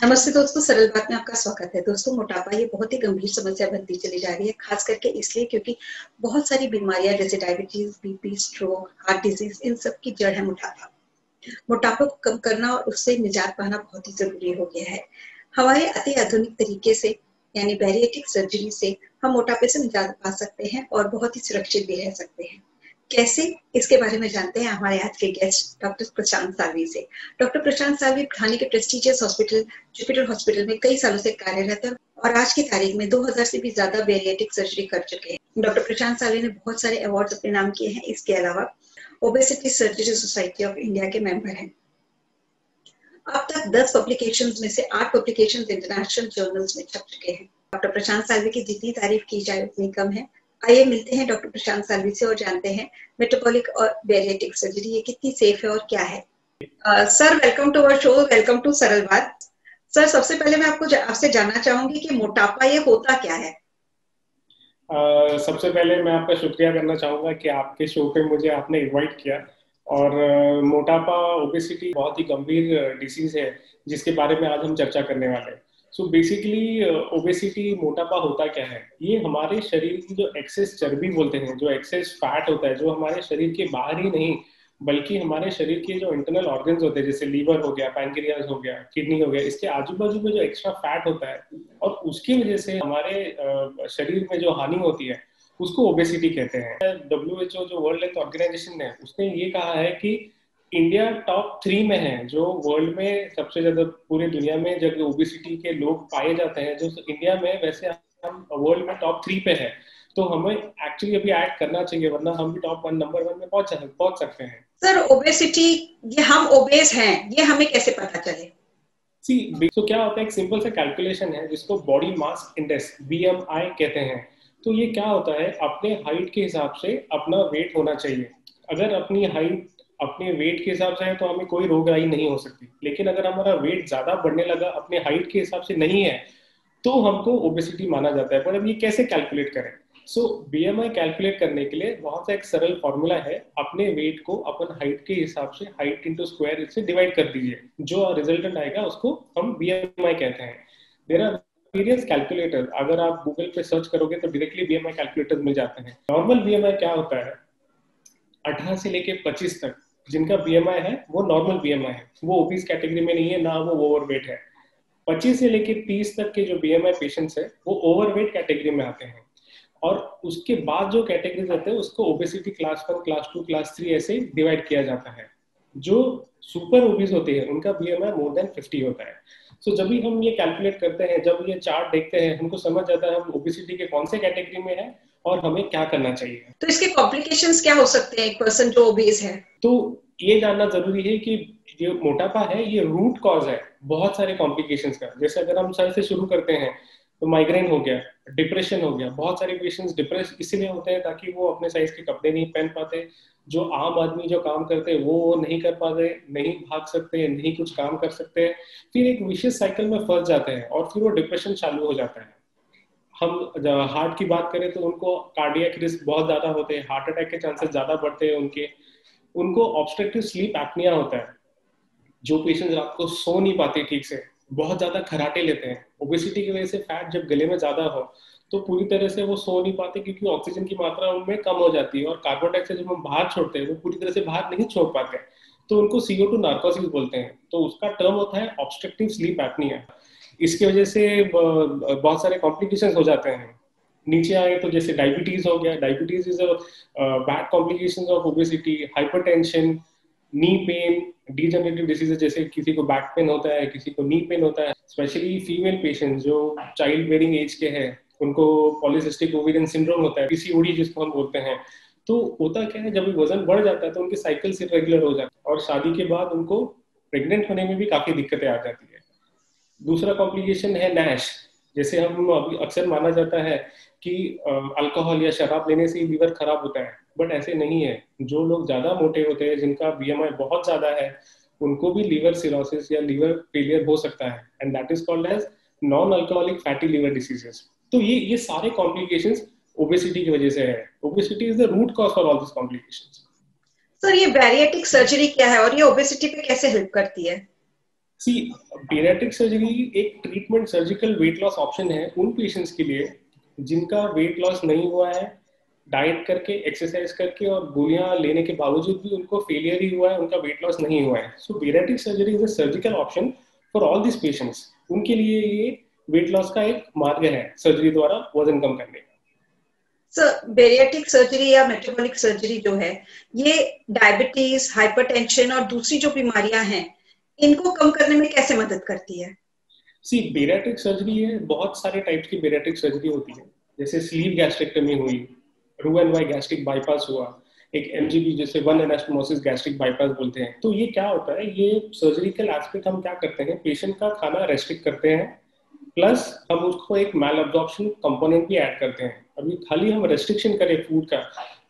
नमस्ते दोस्तों, सरल बात में आपका स्वागत है। दोस्तों, मोटापा ये बहुत ही गंभीर समस्या बनती चली जा रही है, खास करके इसलिए क्योंकि बहुत सारी बीमारियां जैसे diabetes, BP, stroke, heart disease, इन सब की जड़ है मोटापा। मोटापा को कम करना और उससे निजात पाना बहुत ही जरूरी हो गया है। हमारे अति आधुनिक तरीके से यानी बैरिएट्रिक सर्जरी से हम मोटापे से निजात पा सकते हैं और बहुत ही सुरक्षित भी रह सकते हैं। कैसे, इसके बारे में जानते हैं हमारे आज के गेस्ट डॉक्टर प्रशांत साल्वी से। डॉक्टर प्रशांत साल्वी ठाणे के प्रेस्टिजियस हॉस्पिटल जुपिटर हॉस्पिटल में कई सालों से कार्यरत है और आज की तारीख में 2000 से भी ज्यादा बैरिएट्रिक सर्जरी कर चुके हैं। डॉक्टर प्रशांत साल्वी ने बहुत सारे अवार्ड अपने नाम किए हैं। इसके अलावा obesity surgery society of India के मेंबर हैं। अब तक 10 पब्लिकेशंस में से 8 पब्लिकेशंस इंटरनेशनल जर्नल्स में छप चुके हैं। डॉक्टर प्रशांत साल्वी की जितनी तारीफ की जाए उतनी कम है। आइए मिलते हैं डॉक्टर प्रशांत साल्वी से और जानते हैं मेटाबॉलिक और बैरिएट्रिक सर्जरी ये कितनी सेफ है और क्या है। Sir, welcome to our show, welcome to Saral Baat. Sir, सबसे पहले मैं आपसे जानना चाहूंगी कि मोटापा ये होता क्या है। सबसे पहले मैं आपका शुक्रिया करना चाहूँगा कि आपके शो पे मुझे आपने इनवाइट किया। और मोटापा, ओबेसिटी बहुत ही गंभीर डिसीज है जिसके बारे में आज हम चर्चा करने वाले हैं। सो बेसिकली ओबेसिटी, मोटापा होता क्या है? ये हमारे शरीर की जो एक्सेस चर्बी बोलते हैं, जो एक्सेस फैट होता है, जो हमारे शरीर के बाहर ही नहीं बल्कि हमारे शरीर के जो इंटरनल ऑर्गन्स होते हैं, जैसे लीवर हो गया, पैंक्रियाज हो गया, किडनी हो गया, इसके आजू बाजू में जो एक्स्ट्रा फैट होता है और उसकी वजह से हमारे शरीर में जो हानि होती है उसको ओबेसिटी कहते हैं। WHO जो वर्ल्ड हेल्थ ऑर्गेनाइजेशन है उसने ये कहा है कि इंडिया टॉप 3 में है, जो वर्ल्ड में सबसे ज्यादा पूरी दुनिया में जब ओबेसिटी के लोग पाए जाते हैं, जो इंडिया में, वैसे हम वर्ल्ड में टॉप 3 पे है। तो हमें एक्चुअली अभी ऐड करना चाहिए, वरना हम भी टॉप 1, नंबर 1 में पहुंच सकते हैं। सर, ओबेसिटी, ये हम ओबेस हैं, ये हमें कैसे पता चले? तो क्या होता है, एक सिंपल सा कैलकुलेशन है जिसको बॉडी मास इंडेक्स BMI कहते हैं। तो ये क्या होता है, अपने हाइट के हिसाब से अपना वेट होना चाहिए। अगर अपनी हाइट अपने वेट के हिसाब से है तो हमें कोई रोगराई नहीं हो सकती, लेकिन अगर हमारा वेट ज्यादा बढ़ने लगा, अपने हाइट के हिसाब से नहीं है, तो हमको ओबेसिटी माना जाता है। पर अब ये कैसे कैलकुलेट करें? सो BMI कैलकुलेट करने के लिए बहुत सा एक सरल फॉर्मूला है। अपने वेट को अपन हाइट के हिसाब से, हाइट इंटू स्क्वायर से डिवाइड कर दीजिए, जो रिजल्टेंट आएगा उसको हम BMI कहते हैं। देयर आर वेरियस कैलकुलेटर, अगर आप गूगल पे सर्च करोगे तो डायरेक्टली BMI कैलकुलेटर मिल जाते हैं। नॉर्मल BMI क्या होता है? 18 से लेके 25 तक जिनका BMI है वो नॉर्मल BMI है, वो ओबीस कैटेगरी में नहीं है, ना वो ओवरवेट है। 25 से लेके 30 तक के जो BMI पेशेंट्स है वो ओवरवेट कैटेगरी में आते हैं। और उसके बाद जो कैटेगरीज रहते हैं उसको ओबेसिटी क्लास 1, क्लास 2, क्लास 3 ऐसे डिवाइड किया जाता है। जो सुपर ओबीस होते हैं उनका BMI मोर देन 50 होता है। सो जब भी हम ये कैलकुलेट करते हैं, जब ये चार्ट देखते हैं, हमको समझ जाता है हम ओबेसिटी के कौन से कैटेगरी में है और हमें क्या करना चाहिए। तो इसके कॉम्प्लिकेशंस क्या हो सकते हैं एक पर्सन जो ओबेस है? तो ये जानना जरूरी है कि जो मोटापा है ये रूट कॉज है बहुत सारे कॉम्प्लिकेशंस का। जैसे अगर हम सर से शुरू करते हैं तो माइग्रेन हो गया, डिप्रेशन हो गया। बहुत सारे पेशेंट्स डिप्रेस इसलिए होते हैं ताकि वो अपने साइज के कपड़े नहीं पहन पाते, जो आम आदमी जो काम करते हैं वो नहीं कर पाते, नहीं भाग सकते, नहीं कुछ काम कर सकते, फिर एक विशियस साइकिल में फंस जाते हैं और फिर वो डिप्रेशन चालू हो जाता है। हम हार्ट की बात करें तो उनको कार्डियक रिस्क बहुत ज्यादा होते हैं, हार्ट अटैक के चांसेस ज्यादा बढ़ते हैं उनको ऑब्स्ट्रक्टिव स्लीप एपनिया होता है। जो पेशेंट रात को सो नहीं पाते ठीक से, बहुत ज्यादा खराटे लेते हैं, ओबेसिटी की वजह से फैट जब गले में ज्यादा हो तो पूरी तरह से वो सो नहीं पाते क्योंकि ऑक्सीजन की मात्रा उनमें कम हो जाती है और कार्बन डाइऑक्साइड जब हम बाहर छोड़ते हैं वो पूरी तरह से बाहर नहीं छोड़ पाते, तो उनको CO2 नार्कोसिस बोलते हैं। तो उसका टर्म होता है ऑब्स्ट्रक्टिव स्लीप एपनिया। इसकी वजह से बहुत सारे कॉम्प्लिकेशंस हो जाते हैं। नीचे आए तो जैसे डायबिटीज हो गया, diabetes is a bad complications of obesity, hypertension, knee pain, degenerative diseases, जैसे किसी को बैक पेन होता है, किसी को नी पेन होता है। स्पेशली फीमेल पेशेंट्स जो चाइल्ड बेयरिंग एज के हैं उनको पॉलीसिस्टिक ओवेरियन सिंड्रोम होता है, PCOD जिसको हम बोलते हैं। तो होता क्या है, जब वजन बढ़ जाता है तो उनकी साइकिल्स इरेगुलर हो जाती है और शादी के बाद उनको प्रेग्नेंट होने में भी काफी दिक्कतें आ जाती है। दूसरा कॉम्प्लिकेशन है नैश। जैसे हम अभी अक्सर माना जाता है कि अल्कोहल या शराब लेने से लीवर खराब होता है, बट ऐसे नहीं है। जो लोग ज्यादा मोटे होते हैं, जिनका BMI बहुत ज्यादा है, उनको भी लीवर सिरोसिस या लीवर फेलियर हो सकता है, and that is called as non alcoholic fatty liver diseases. तो ये सारे कॉम्प्लिकेशंस ओबेसिटी की वजह से है। Obesity is the root cause for all this complications. Sir, ये बैरिएट्रिक सर्जरी क्या है और ये ओबेसिटी पे कैसे हेल्प करती है? सी, पीरियाट्रिक सर्जरी एक treatment surgical weight loss option है उन पेशेंट्स के लिए जिनका वेट लॉस नहीं हुआ है, डाइट करके एक्सरसाइज करके और गोलियां लेने के बावजूद भी उनको फेलियर ही हुआ है, उनका वेट लॉस नहीं हुआ है। So bariatric surgery is a surgical option for all this patients. उनके लिए ये वेट लॉस का एक मार्ग है सर्जरी द्वारा वजन कम करने का। सर, बेरियाट्रिक सर्जरी या मेटाबॉलिक सर्जरी जो है, ये डायबिटीज, हाइपरटेंशन और दूसरी जो बीमारियां हैं, इनको कम करने में कैसे मदद करती है? सी, बेरियाट्रिक सर्जरी है, बहुत सारे टाइप्स की बेरियाट्रिक सर्जरी होती है, जैसे स्लीव गैस्ट्रेक्टमी हुई, रू एंड वाई गैस्ट्रिक बाईपास हुआ, एक एमजीबी जैसे वन एनास्टोमोसिस गैस्ट्रिक बाईपास बोलते हैं। तो ये क्या होता है, ये सर्जरिकल एस्पेक्ट हम क्या करते हैं, पेशेंट का खाना रेस्ट्रिक्ट करते हैं, प्लस हम उसको एक मैल अब्जॉर्प्शन कंपोनेंट भी ऐड करते हैं। अभी खाली हम रेस्ट्रिक्शन करें फूड का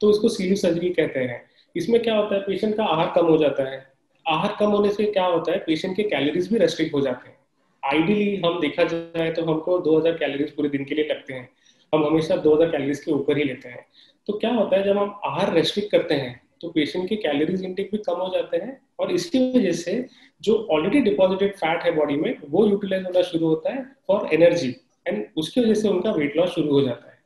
तो उसको स्लीव सर्जरी कहते हैं। इसमें क्या होता है, पेशेंट का आहार कम हो जाता है। आहार कम होने से क्या होता है, पेशेंट के कैलोरीज भी रेस्ट्रिक्ट हो जाते हैं। आइडियली हम देखा जाए तो हमको 2000 कैलोरीज पूरे दिन के लिए लगते हैं, हम हमेशा 2000 कैलोरीज के ऊपर ही लेते हैं। तो क्या होता है, जब हम आहार रेस्ट्रिक्ट करते हैं तो पेशेंट के कैलोरीज इनटेक भी कम हो जाते हैं, और इसकी वजह से जो ऑलरेडी डिपॉजिटेड फैट है बॉडी में वो यूटिलाइज होना शुरू होता है फॉर एनर्जी, एंड उसकी वजह से उनका वेट लॉस शुरू हो जाता है।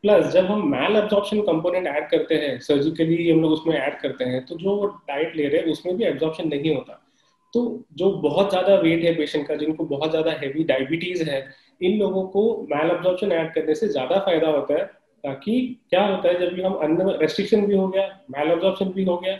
प्लस जब हम मैल एब्जॉर्प्शन कंपोनेंट ऐड करते हैं, सर्जिकली हम लोग उसमें ऐड करते हैं, तो जो डाइट ले रहे हैं उसमें भी एब्जॉर्प्शन नहीं होता। तो जो बहुत ज्यादा वेट है पेशेंट का, जिनको बहुत ज्यादा हैवी डायबिटीज है, इन लोगों को मैल एब्जॉर्प्शन ऐड करने से ज्यादा फायदा होता है। ताकि क्या होता है, जब भी हम अन्न में रेस्ट्रिक्शन भी हो गया, मैल एब्जॉर्प्शन भी हो गया,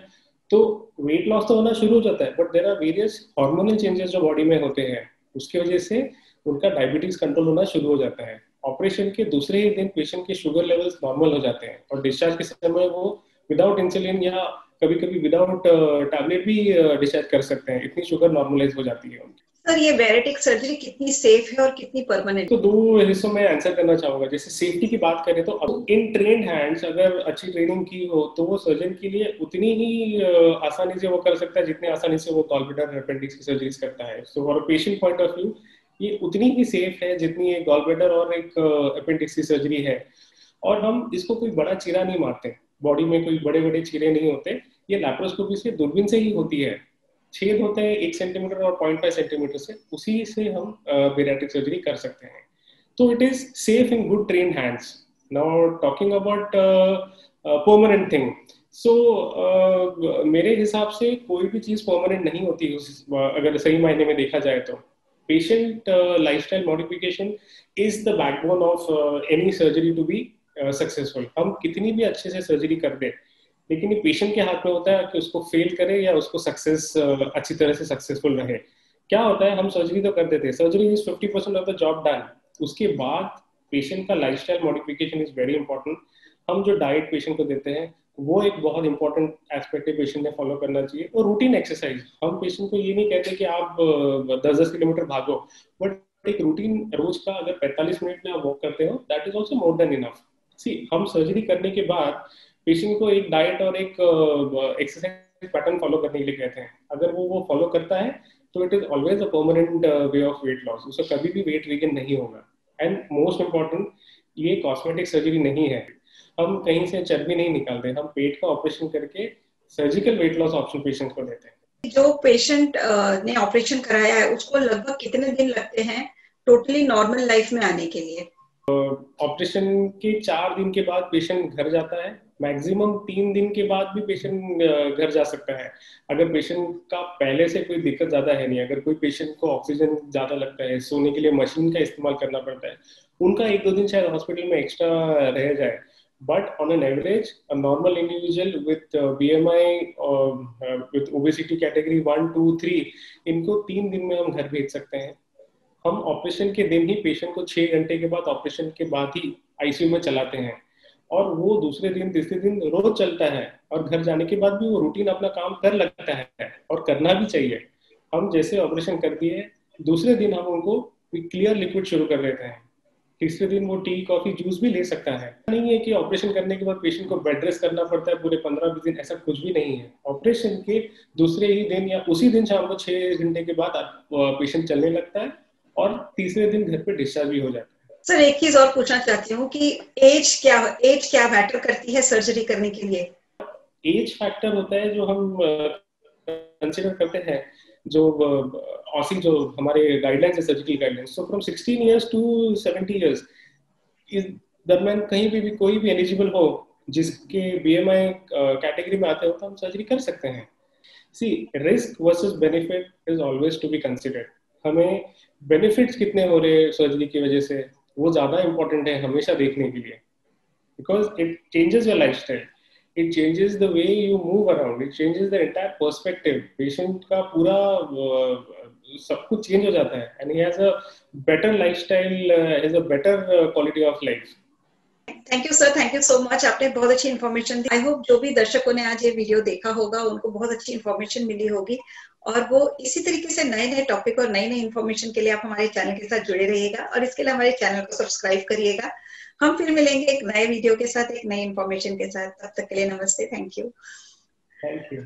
तो वेट लॉस तो होना शुरू हो जाता है, but there are various hormonal changes जो बॉडी में होते हैं, उसकी वजह से उनका डायबिटीज कंट्रोल होना शुरू हो जाता है। ऑपरेशन के दूसरे ही दिन पेशेंट के शुगर लेवल्स नॉर्मल हो जाते हैं, और डिस्चार्ज के समय वो विदाउट इंसुलिन या कभी कभी विदाउट टैबलेट भी डिस्चार्ज कर सकते हैं, इतनी शुगर नॉर्मलाइज हो जाती है उनकी। सर, ये बेरियाट्रिक सर्जरी कितनी सेफ है और कितनी परमानेंट? तो दो हिस्सों में आंसर करना चाहूंगा। जैसे सेफ्टी की बात करें तो अब इन ट्रेन्ड हैंड्स अगर अच्छी ट्रेनिंग की हो तो वो सर्जन के लिए उतनी ही आसानी से वो कर सकता है जितनी आसानी से वो गॉलब्लैडर अपेंडिक्स की सर्जरीज करता है। So for patient point of view ये उतनी ही सेफ है जितनी एक गॉलब्लैडर और एक अपेंडिक्स की सर्जरी है। और हम इसको कोई बड़ा चीरा नहीं मारते, बॉडी में कोई बड़े बड़े चीरे नहीं होते, ये लैप्रोस्कोपी से दूरबीन से ही होती है। छेद होते हैं 1 सेंटीमीटर और 0.5 सेंटीमीटर से, उसी से हम बेरियाट्रिक सर्जरी कर सकते हैं। तो it is safe in good train hands. Now talking about permanent thing, so मेरे हिसाब से कोई भी चीज परमानेंट नहीं होती अगर सही मायने में देखा जाए तो। Patient lifestyle modification is the backbone of any surgery to be successful. हम कितनी भी अच्छे से सर्जरी कर दे, लेकिन ये पेशेंट के हाथ में होता है कि उसको फेल करे या उसको सक्सेस अच्छी तरह से सक्सेसफुल रहे। क्या होता है, हम सर्जरी तो कर देते हैं, surgery is 50% of the job done. उसके बाद पेशेंट का lifestyle modification is very important. हम जो डाइट पेशेंट को देते हैं वो एक बहुत इंपॉर्टेंट एस्पेक्ट है, पेशेंट ने फॉलो करना चाहिए। और रूटीन एक्सरसाइज, हम पेशेंट को ये नहीं कहते कि आप 10-10 किलोमीटर भागो, बट एक रूटीन रोज का अगर 45 मिनट में आप वॉक करते हो, that is also more than enough. See, हम सर्जरी करने के बाद पेशेंट को एक डाइट और एक एक्सरसाइज पैटर्न फॉलो करने के लिए कहते हैं। अगर वो फॉलो करता है तो it is always a permanent way of weight loss, उसका कभी भी वेट रिगेन नहीं होगा। एंड मोस्ट इम्पॉर्टेंट, ये कॉस्मेटिक सर्जरी नहीं है, हम कहीं से चर्बी नहीं निकालते, हम पेट का ऑपरेशन करके surgical weight loss option patient को देते हैं। जो पेशेंट ने ऑपरेशन कराया है उसको लगभग कितने दिन लगते हैं टोटली नॉर्मल लाइफ में आने के लिए? ऑपरेशन के 4 दिन के बाद पेशेंट घर जाता है, मैक्सिमम 3 दिन के बाद भी पेशेंट घर जा सकता है। अगर पेशेंट का पहले से कोई दिक्कत ज्यादा है नहीं, अगर कोई पेशेंट को ऑक्सीजन ज्यादा लगता है, सोने के लिए मशीन का इस्तेमाल करना पड़ता है, उनका 1-2 दिन शायद हॉस्पिटल में एक्स्ट्रा रह जाए, but on an average a normal individual with BMI with obesity category 1, 2, 3, इनको 3 दिन में हम घर भेज सकते हैं। हम ऑपरेशन के दिन ही पेशेंट को 6 घंटे के बाद ऑपरेशन के बाद ही आईसीयू में चलाते हैं, और वो दूसरे दिन तीसरे दिन रोज चलता है, और घर जाने के बाद भी वो रूटीन अपना काम कर लगता है, और करना भी चाहिए। हम जैसे ऑपरेशन कर दिए, दूसरे दिन हम उनको क्लियर लिक्विड शुरू कर देते हैं, तीसरे दिन वो टी कॉफी जूस भी ले सकता है। नहीं है कि ऑपरेशन करने के बाद पेशेंट को बेड रेस्ट करना पड़ता है पूरे 15-20 दिन, ऐसा कुछ भी नहीं है। ऑपरेशन के दूसरे ही दिन या उसी दिन शाम को 6 घंटे के बाद पेशेंट चलने लगता है, और तीसरे दिन घर पे डिस्चार्ज भी हो जाता है। सर, एक चीज और पूछना चाहती हूँ कि एज क्या मैटर करती है सर्जरी करने के लिए? एज फैक्टर होता है जो हम कंसिडर करते हैं, जो ऑसी जो हमारे गाइडलाइंस है, surgical guidelines, so from 16 years to 70 years इस दरम्यान कहीं भी कोई भी एलिजिबल हो जिसके बीएमआई कैटेगरी में आते हो तो हम सर्जरी कर सकते हैं। See, risk versus benefit is always to be considered. हमें बेनिफिट्स कितने हो रहे हैं सर्जरी की वजह से, वो ज्यादा इंपॉर्टेंट है हमेशा देखने के लिए, because it changes your lifestyle, it changes the way you move around, it changes the entire perspective, patient का पूरा सब कुछ चेंज हो जाता है, and he has a better lifestyle, has a better quality of life. Thank you sir, thank you so much. आपने बहुत अच्छी इन्फॉर्मेशन दी। आई होप जो भी दर्शकों ने आज ये वीडियो देखा होगा उनको बहुत अच्छी इन्फॉर्मेशन मिली होगी, और वो इसी तरीके से नए नए टॉपिक और नई नई इन्फॉर्मेशन के लिए आप हमारे चैनल के साथ जुड़े रहिएगा, और इसके लिए हमारे चैनल को सब्सक्राइब करिएगा। हम फिर मिलेंगे एक नए वीडियो के साथ, एक नई इन्फॉर्मेशन के साथ। तब तक के लिए नमस्ते, थैंक यू। Thank you.